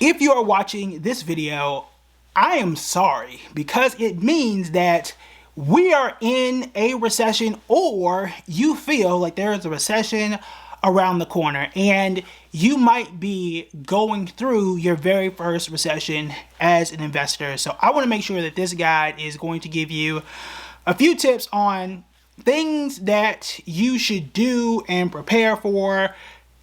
If you are watching this video, I am sorry, because it means that we are in a recession, or you feel like there is a recession around the corner and you might be going through your very first recession as an investor. So I want to make sure that this guide is going to give you a few tips on things that you should do and prepare for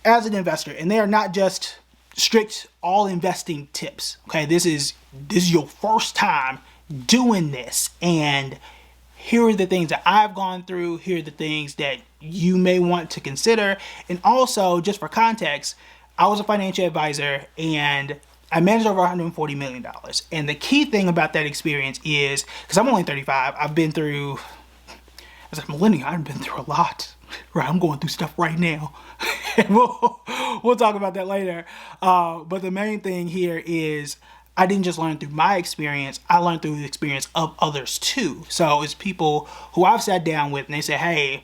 as an investor. And they are not just strict all investing tips. Okay, this is your first time doing this, and here are the things that I've gone through. Here are the things that you may want to consider. And also, just for context, I was a financial advisor and I managed over $140 million. And the key thing about that experience is, because I'm only 35, I've been through, as a millennial, I've been through a lot. Right, I'm going through stuff right now. we'll talk about that later. But the main thing here is I didn't just learn through my experience, I learned through the experience of others too. So it's people who I've sat down with and they say, hey,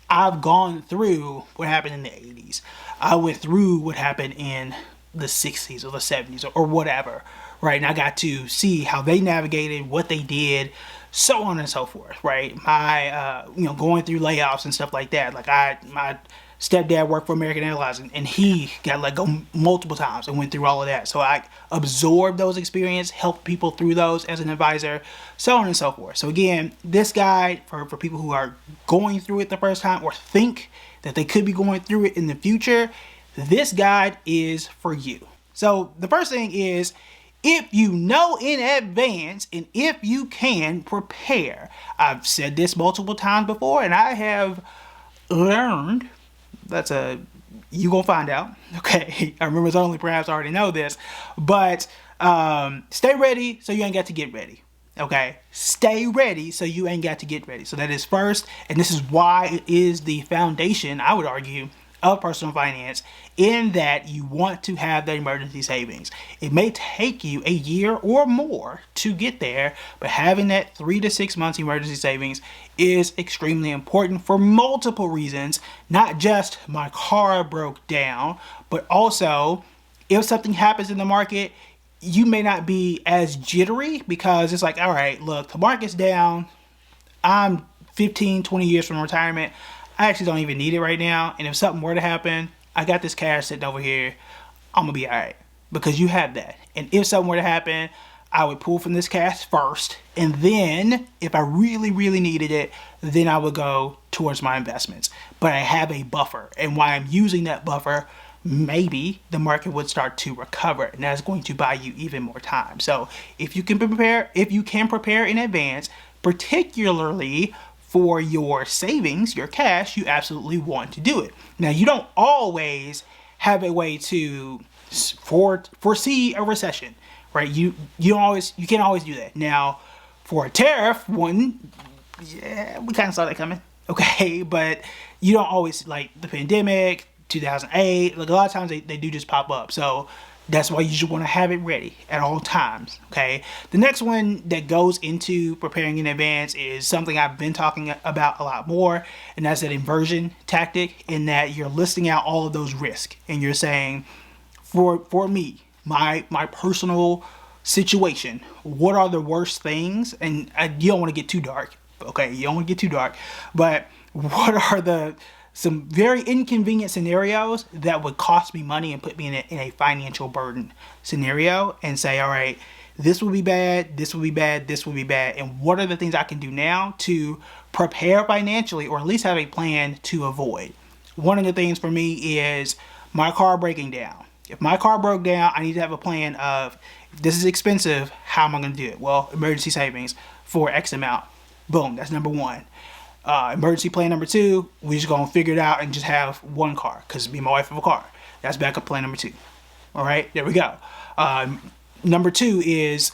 I've gone through what happened in the 80s. I went through what happened in the 60s or the 70s or whatever, right? And I got to see how they navigated, what they did, so on and so forth, right? My, going through layoffs and stuff like that. Like my stepdad worked for American Airlines and he got let go multiple times and went through all of that. So I absorbed those experiences, helped people through those as an advisor, so on and so forth. So again, this guide for people who are going through it the first time or think that they could be going through it in the future, this guide is for you. So the first thing is, if you know in advance and if you can prepare. I've said this multiple times before and I have learned, you gonna find out, okay? Our members only perhaps already know this, but stay ready so you ain't got to get ready, okay? Stay ready so you ain't got to get ready. So that is first, and this is why it is the foundation, I would argue, of personal finance, in that you want to have that emergency savings. It may take you a year or more to get there, but having that 3 to 6 months emergency savings is extremely important for multiple reasons. Not just my car broke down, but also if something happens in the market, you may not be as jittery because it's like, all right, look, the market's down. I'm 15, 20 years from retirement. I actually don't even need it right now. And if something were to happen, I got this cash sitting over here. I'm going to be all right because you have that. And if something were to happen, I would pull from this cash first. And then if I really, really needed it, then I would go towards my investments. But I have a buffer. And while I'm using that buffer, maybe the market would start to recover. And that's going to buy you even more time. So if you can prepare in advance, particularly for your savings, your cash, you absolutely want to do it. Now, you don't always have a way to foresee a recession, right? You can't always do that. Now, for a tariff one, yeah, we kind of saw that coming, okay? But you don't always, like the pandemic, 2008, like a lot of times they do just pop up. So that's why you should want to have it ready at all times, okay? The next one that goes into preparing in advance is something I've been talking about a lot more, and that's that inversion tactic, in that you're listing out all of those risks, and you're saying, for me, my personal situation, what are the worst things? And you don't want to get too dark, okay? You don't want to get too dark, but what are some very inconvenient scenarios that would cost me money and put me in a financial burden scenario, and say, all right, this will be bad, this will be bad, this will be bad. And what are the things I can do now to prepare financially, or at least have a plan to avoid? One of the things for me is my car breaking down. If my car broke down, I need to have a plan of, if this is expensive, how am I going to do it? Well, emergency savings for X amount. Boom, that's number one. Emergency plan number two, we just gonna figure it out and just have one car, because me and my wife have a car. That's backup plan number two. All right, there we go. Number two is,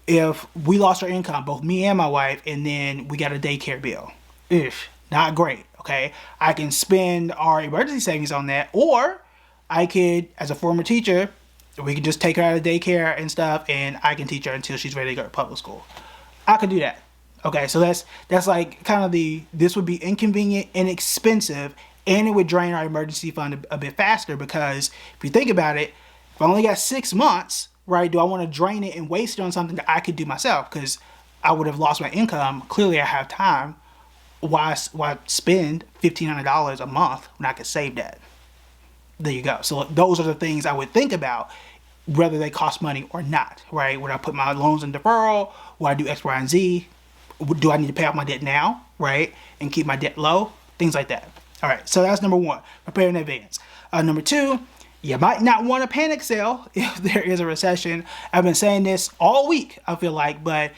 if we lost our income, both me and my wife, and then we got a daycare bill. Not great, okay? I can spend our emergency savings on that, or I could, as a former teacher, we can just take her out of daycare and stuff, and I can teach her until she's ready to go to public school. I could do that. Okay, so that's like kind of this would be inconvenient and expensive, and it would drain our emergency fund a bit faster, because if you think about it, if I only got 6 months, right? Do I want to drain it and waste it on something that I could do myself? Because I would have lost my income. Clearly, I have time. Why spend $1,500 a month when I could save that? There you go. So those are the things I would think about, whether they cost money or not, right? Would I put my loans in deferral? Would I do X, Y, and Z? Do I need to pay off my debt now, right? And keep my debt low? Things like that. All right, so that's number one, prepare in advance. Number two, you might not want to panic sell if there is a recession. I've been saying this all week, I feel like, but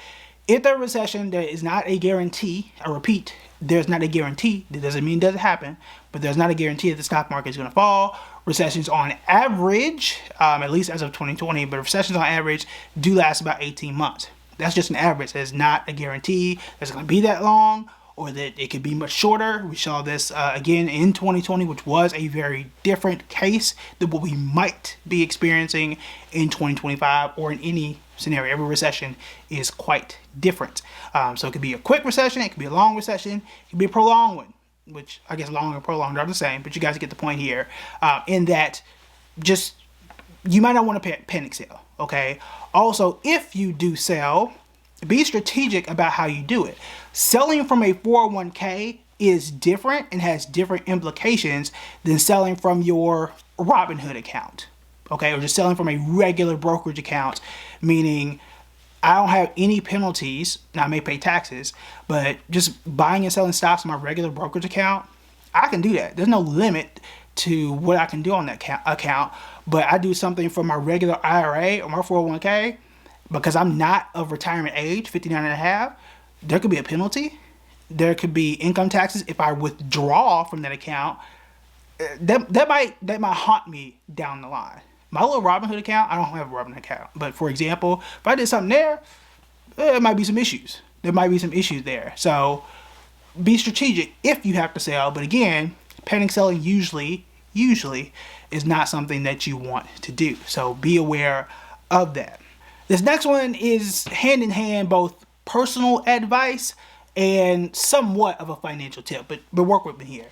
if there's a recession, there is not a guarantee. I repeat, there's not a guarantee. That doesn't mean it doesn't happen, but there's not a guarantee that the stock market is going to fall. Recessions on average, at least as of 2020, but recessions on average do last about 18 months. That's just an average. There's not a guarantee that it's going to be that long, or that it could be much shorter. We saw this again in 2020, which was a very different case than what we might be experiencing in 2025 or in any scenario. Every recession is quite different. So it could be a quick recession, it could be a long recession, it could be a prolonged one, which I guess long and prolonged are the same, but you guys get the point here, in that just you might not want to panic sell, okay? Also, if you do sell, be strategic about how you do it. Selling from a 401k is different and has different implications than selling from your Robinhood account, okay? Or just selling from a regular brokerage account, meaning I don't have any penalties. Now, I may pay taxes, but just buying and selling stocks on my regular brokerage account, I can do that. There's no limit to what I can do on that account, but I do something for my regular IRA or my 401k, because I'm not of retirement age, 59 and a half, there could be a penalty. There could be income taxes if I withdraw from that account. That might haunt me down the line. My little Robinhood account, I don't have a Robinhood account, but for example, if I did something there might be some issues. There might be some issues there. So be strategic if you have to sell. But again, panic selling usually is not something that you want to do. So be aware of that. This next one is hand in hand, both personal advice and somewhat of a financial tip, but work with me here.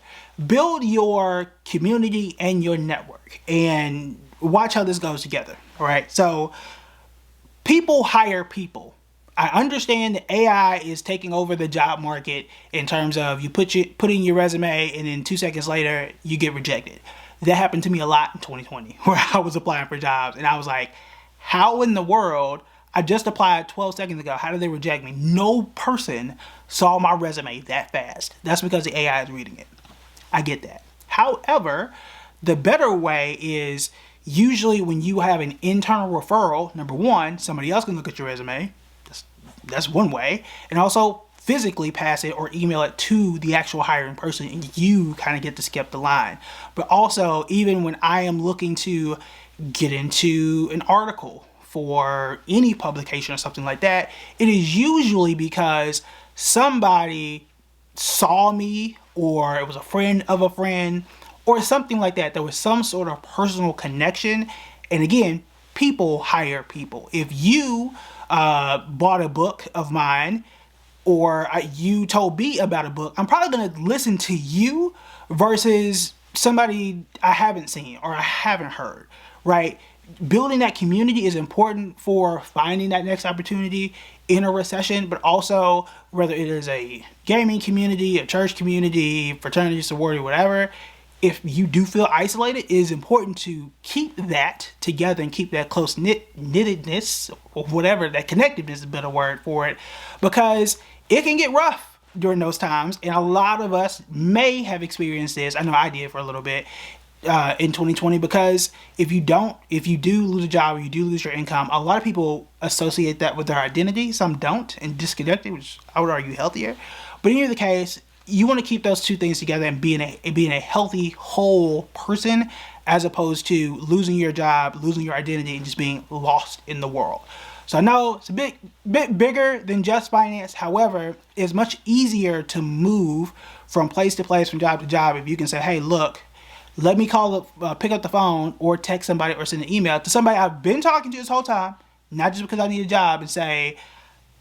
Build your community and your network, and watch how this goes together. All right. So people hire people. I understand that AI is taking over the job market in terms of you put in your resume and then 2 seconds later you get rejected. That happened to me a lot in 2020, where I was applying for jobs and I was like, how in the world? I just applied 12 seconds ago. How did they reject me? No person saw my resume that fast. That's because the AI is reading it. I get that. However, the better way is usually when you have an internal referral, number one, somebody else can look at your resume. That's one way. And also physically pass it or email it to the actual hiring person, and you kind of get to skip the line. But also, even when I am looking to get into an article for any publication or something like that, it is usually because somebody saw me, or it was a friend of a friend, or something like that. There was some sort of personal connection. And again, people hire people. If you bought a book of mine, or you told me about a book, I'm probably going to listen to you versus somebody I haven't seen or I haven't heard, right? Building that community is important for finding that next opportunity in a recession, but also whether it is a gaming community, a church community, fraternity, sorority, whatever, if you do feel isolated, it is important to keep that together and keep that close knittedness, or whatever, that connectiveness is a better word for it, because it can get rough during those times. And a lot of us may have experienced this. I know I did for a little bit in 2020, because if you do lose a job or you do lose your income, a lot of people associate that with their identity. Some don't, and disconnected, which I would argue healthier. But in either case, you want to keep those two things together and being a healthy, whole person, as opposed to losing your job, losing your identity, and just being lost in the world. So I know it's a bit bigger than just finance. However, it's much easier to move from place to place, from job to job, if you can say, hey, look, let me pick up the phone or text somebody or send an email to somebody I've been talking to this whole time, not just because I need a job, and say,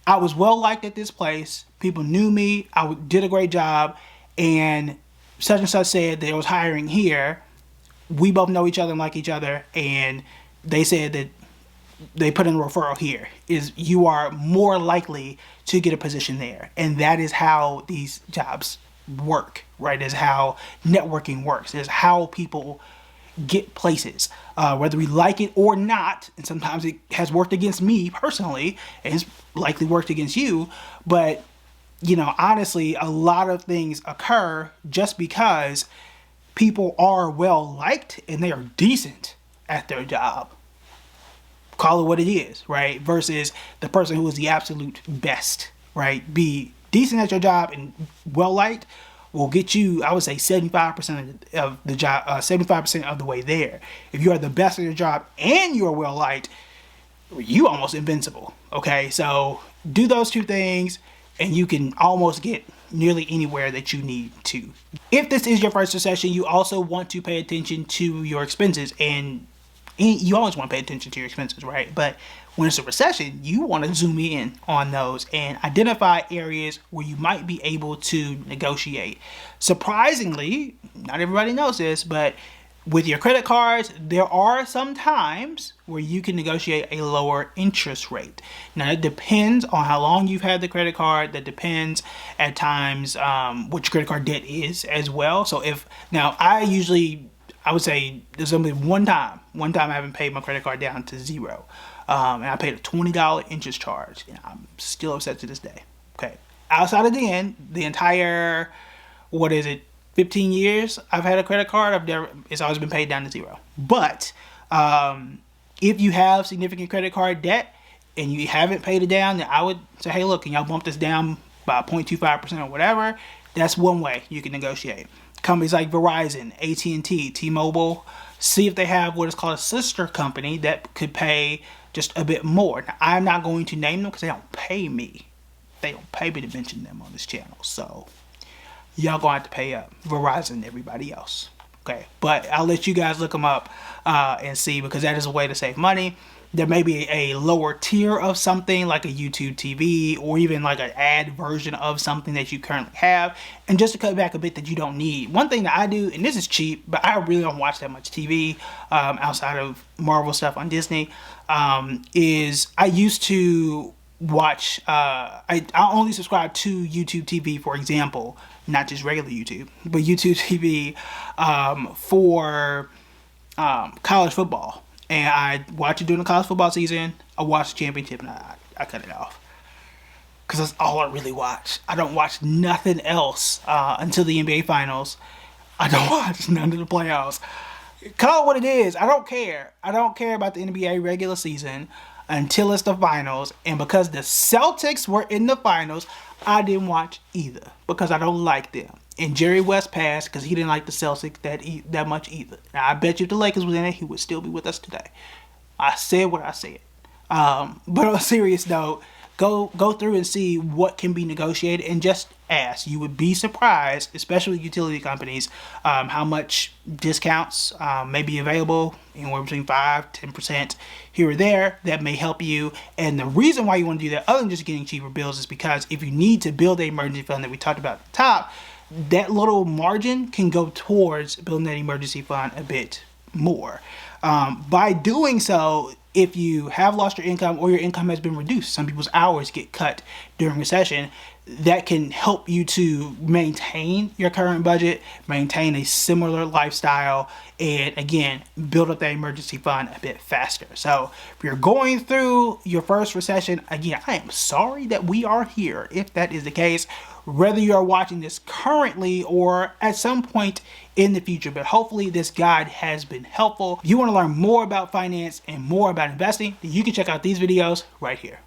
I was well liked at this place. People knew me. I did a great job. And such said they was hiring here. We both know each other and like each other. And they said that they put in a referral here, is you are more likely to get a position there. And that is how these jobs work, right? Is how networking works, is how people get places, whether we like it or not. And sometimes it has worked against me personally, and it's likely worked against you. But, you know, honestly, a lot of things occur just because people are well liked and they are decent at their job. Call it what it is, right? Versus the person who is the absolute best, right? Be decent at your job and well liked will get you, I would say, 75% of the job, 75% of the way there. If you are the best at your job and you are well liked, you almost invincible. Okay, so do those two things, and you can almost get nearly anywhere that you need to. If this is your first recession, you also want to pay attention to your expenses, and you always want to pay attention to your expenses, right? But when it's a recession, you want to zoom in on those and identify areas where you might be able to negotiate. Surprisingly, not everybody knows this, but with your credit cards, there are some times where you can negotiate a lower interest rate. Now, it depends on how long you've had the credit card. That depends at times what your credit card debt is as well. So I would say there's only one time I haven't paid my credit card down to zero. And I paid a $20 interest charge. And I'm still upset to this day. Okay. Outside of the entire, 15 years I've had a credit card, it's always been paid down to zero. But if you have significant credit card debt and you haven't paid it down, then I would say, hey, look, can y'all bump this down by 0.25% or whatever? That's one way you can negotiate. Companies like Verizon, AT&T, T-Mobile, see if they have what is called a sister company that could pay just a bit more. Now, I'm not going to name them because they don't pay me. They don't pay me to mention them on this channel. So y'all gonna have to pay up. Verizon and everybody else. Okay, but I'll let you guys look them up and see, because that is a way to save money. There may be a lower tier of something like a YouTube TV, or even like an ad version of something that you currently have. And just to cut back a bit that you don't need. One thing that I do, and this is cheap, but I really don't watch that much TV outside of Marvel stuff on Disney, is I used to watch, I only subscribe to YouTube TV, for example, not just regular YouTube, but YouTube TV for college football. And I watch it during the college football season. I watch the championship, and I cut it off. Because that's all I really watch. I don't watch nothing else until the NBA Finals. I don't watch none of the playoffs. Call it what it is. I don't care. I don't care about the NBA regular season until it's the finals. And because the Celtics were in the finals, I didn't watch either, because I don't like them. And Jerry West passed because he didn't like the Celtics that much either. Now, I bet you if the Lakers was in it, he would still be with us today. I said what I said. But on a serious note, go through and see what can be negotiated, and just ask. You would be surprised, especially utility companies, how much discounts may be available, anywhere between 5-10% here or there, that may help you. And the reason why you want to do that, other than just getting cheaper bills, is because if you need to build an emergency fund that we talked about at the top, that little margin can go towards building that emergency fund a bit more. By doing so, if you have lost your income or your income has been reduced, some people's hours get cut during recession, that can help you to maintain your current budget, maintain a similar lifestyle, and again, build up that emergency fund a bit faster. So if you're going through your first recession, again, I am sorry that we are here, if that is the case, whether you are watching this currently or at some point in the future. But hopefully this guide has been helpful. If you want to learn more about finance and more about investing, then you can check out these videos right here.